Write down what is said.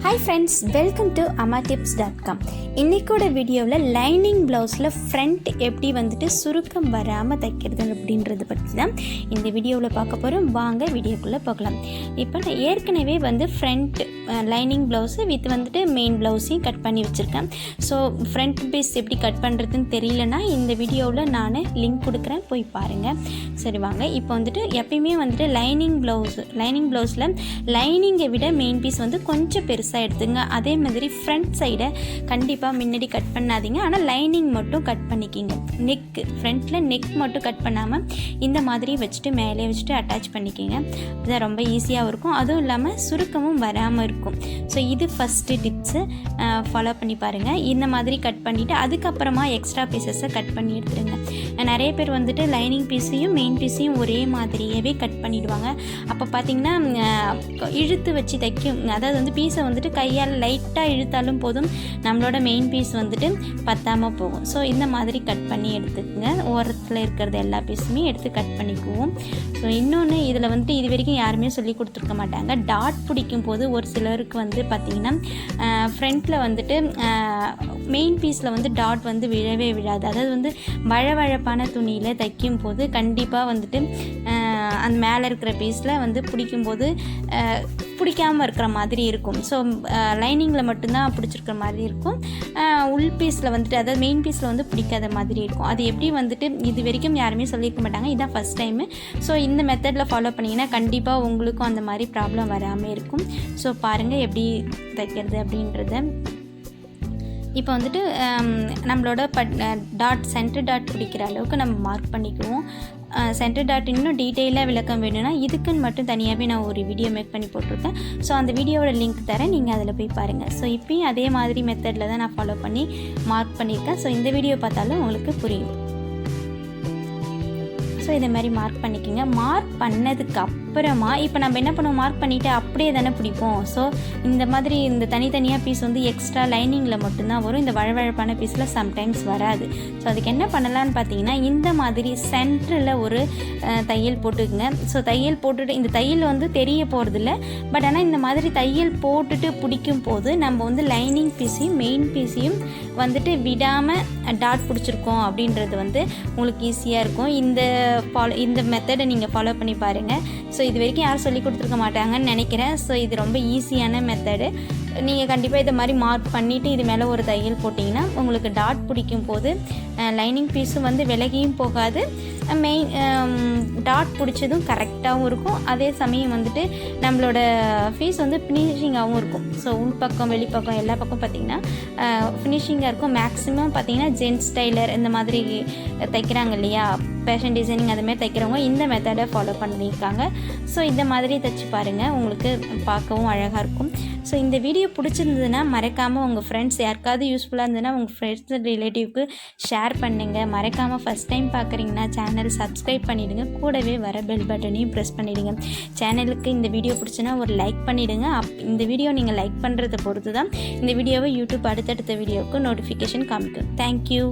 Hi friends, welcome to amatips.com. இன்னைக்கோட வீடியோவில் lining ப்ளவுஸில் front எப்படி வந்துட்டு சுருக்கம் வராமல் தைக்கிறது அப்படின்றது பற்றி தான் இந்த வீடியோவில் பார்க்க போகிறோம். வாங்க வீடியோக்குள்ளே போகலாம். இப்போ நான் ஏற்கனவே ஃப்ரண்ட் லைனிங் ப்ளவுஸு வித் வந்துட்டு மெயின் ப்ளவுஸையும் கட் பண்ணி வச்சுருக்கேன். ஸோ ஃப்ரண்ட் பீஸ் எப்படி கட் பண்ணுறதுன்னு தெரியலனா இந்த வீடியோவில் நான் லிங்க் கொடுக்குறேன், போய் பாருங்கள். சரி வாங்க. இப்போ வந்துட்டு எப்பயுமே லைனிங் ப்ளவுஸில் லைனிங்கை விட மெயின் பீஸ் கொஞ்சம் பெருசாக எடுத்துங்க. அதே மாதிரி ஃப்ரண்ட் சைடை கண்டிப்பாக முன்னாடி கட் பண்ணாதீங்க, ஆனால் லைனிங் மட்டும் கட் பண்ணிக்கிங்க. நெக்கு ஃப்ரண்ட்டில் நெக் மட்டும் கட் பண்ணாமல் இந்த மாதிரி வச்சுட்டு மேலே வச்சுட்டு அட்டாச் பண்ணிக்கிங்க. இது ரொம்ப ஈஸியாகவும் இருக்கும், அதுவும் இல்லாமல் சுருக்கமும் வராமல் இருக்கும். ஸோ இது ஃபஸ்ட்டு டிப்ஸு, ஃபாலோ பண்ணி பாருங்கள். இந்த மாதிரி கட் பண்ணிவிட்டு அதுக்கப்புறமா எக்ஸ்ட்ரா பீசஸை கட் பண்ணி எடுத்துருங்க. நிறைய பேர் லைனிங் பீஸையும் மெயின் பீஸையும் ஒரே மாதிரியாகவே கட் பண்ணிவிடுவாங்க. அப்போ பார்த்திங்கன்னா இழுத்து வச்சு தைக்கும், அதாவது பீஸை கையால் லைட்டாக இழுத்தாலும் போதும், நம்மளோட மெயின் பீஸ் பத்தாமல் போகும். ஸோ இந்த மாதிரி கட் பண்ணி எடுத்துக்கோங்க. ஓரத்தில் இருக்கிறது எல்லா பீஸுமே எடுத்து கட் பண்ணிக்குவோம். ஸோ இன்னொன்று இதில் இது வரைக்கும் யாருமே சொல்லி கொடுத்துருக்க மாட்டாங்க. டாட் பிடிக்கும் போது ஒரு சிலருக்கு பார்த்திங்கன்னா ஃப்ரண்ட்டில் மெயின் பீஸில் டாட் விழவே விழாது. அதாவது வழவழப்பான துணியில் தைக்கும் போது கண்டிப்பாக அந்த மேலே இருக்கிற பீஸில் பிடிக்கும்போது பிடிக்காமல் இருக்கிற மாதிரி இருக்கும். ஸோ லைனிங்கில் மட்டும்தான் பிடிச்சிருக்கிற மாதிரி இருக்கும். உள் பீஸில் அதாவது மெயின் பீஸில் பிடிக்காத மாதிரி இருக்கும். அது எப்படி இது வரைக்கும் யாருமே சொல்லியிருக்க மாட்டாங்க, இதுதான் ஃபஸ்ட் டைமு. ஸோ இந்த மெத்தடில் ஃபாலோ பண்ணிங்கன்னா கண்டிப்பாக உங்களுக்கும் அந்த மாதிரி ப்ராப்ளம் வராமல் இருக்கும். ஸோ பாருங்கள் எப்படி தைக்கிறது அப்படின்றத. இப்போ நம்மளோட சென்டர் டாட் பிடிக்கிற அளவுக்கு நம்ம மார்க் பண்ணிக்குவோம். சென்டர் டாட் இன்னும் டீட்டெயிலாக விளக்கம் வேணும்னா இதுக்குன்னு மட்டும் தனியாகவே நான் ஒரு வீடியோ மேக் பண்ணி போட்டிருக்கேன். ஸோ அந்த வீடியோவோட லிங்க் தரேன், நீங்கள் அதில் போய் பாருங்கள். ஸோ இப்போயும் அதே மாதிரி மெத்தடில் தான் நான் ஃபாலோ பண்ணி மார்க் பண்ணியிருக்கேன். ஸோ இந்த வீடியோ பார்த்தாலும் உங்களுக்கு புரியும். ஸோ இதை மாதிரி மார்க் பண்ணிக்கோங்க. மார்க் பண்ணதுக்கு அப்புறமா இப்போ நம்ம என்ன பண்ணுவோம், மார்க் பண்ணிவிட்டு அப்படியே தானே பிடிப்போம். ஸோ இந்த மாதிரி இந்த தனித்தனியாக பீஸ் எக்ஸ்ட்ரா லைனிங்கில் மட்டும்தான் வரும், இந்த வழவழப்பான பீஸில் சம்டைம்ஸ் வராது. ஸோ அதுக்கு என்ன பண்ணலான்னு பார்த்தீங்கன்னா, இந்த மாதிரி சென்டரில் ஒரு தையல் போட்டுக்குங்க. ஸோ தையல் போட்டுட்டு இந்த தையல் தெரிய போகிறதில்ல, பட் ஆனால் இந்த மாதிரி தையல் போட்டுட்டு பிடிக்கும் போது நம்ம லைனிங் பீஸையும் மெயின் பீஸையும் விடாமல் டாட் பிடிச்சிருக்கோம் அப்படின்றது உங்களுக்கு ஈஸியாக இருக்கும். இந்த மெத்தடை நீங்கள் ஃபாலோ பண்ணி பாருங்கள். ஸோ இது வரைக்கும் யாரும் சொல்லி கொடுத்துருக்க மாட்டாங்கன்னு நினைக்கிறேன். ஸோ இது ரொம்ப ஈஸியான மெத்தடு. நீங்கள் கண்டிப்பாக இதை மாதிரி மார்க் பண்ணிவிட்டு இது மேலே ஒரு தையல் போட்டிங்கன்னா உங்களுக்கு டாட் பிடிக்கும் போது லைனிங் பீஸும் விலகியும் போகாது, மெயின் டாட் பிடிச்சதும் கரெக்டாகவும் இருக்கும். அதே சமயம் நம்மளோட ஃபீஸ் ஃபினிஷிங்காகவும் இருக்கும். ஸோ உள்பக்கம் வெளிப்பக்கம் எல்லா பக்கம் பார்த்திங்கன்னா ஃபினிஷிங்காக இருக்கும். மேக்ஸிமம் பார்த்திங்கன்னா ஜென்ஸ் டைலர் இந்த மாதிரி தைக்கிறாங்க இல்லையா, ஃபேஷன் டிசைனிங் அதுமாதிரி தைக்கிறவங்க இந்த மெத்தடை ஃபாலோ பண்ணியிருக்காங்க. ஸோ இந்த மாதிரி தைச்சி பாருங்கள், உங்களுக்கு பார்க்கவும் அழகாக இருக்கும். ஸோ இந்த வீடியோ பிடிச்சிருந்ததுன்னா மறக்காமல் உங்கள் ஃப்ரெண்ட்ஸ் யாருக்காவது யூஸ்ஃபுல்லாக இருந்ததுன்னா உங்கள் ஃப்ரெண்ட்ஸ் ரிலேட்டிவ்க்கு ஷேர் பண்ணுங்கள். மறக்காமல் ஃபஸ்ட் டைம் பார்க்குறீங்கன்னா சேனல் சப்ஸ்கிரைப் பண்ணிவிடுங்க. கூடவே வர பெல் பட்டனையும் ப்ரெஸ் பண்ணிவிடுங்க. சேனலுக்கு இந்த வீடியோ பிடிச்சுன்னா ஒரு லைக் பண்ணிவிடுங்க. இந்த வீடியோ நீங்கள் லைக் பண்ணுறதை பொறுத்து தான் இந்த வீடியோவை யூடியூப் அடுத்தடுத்த வீடியோவுக்கு நோட்டிஃபிகேஷன் காமிக்கும். தேங்க்யூ.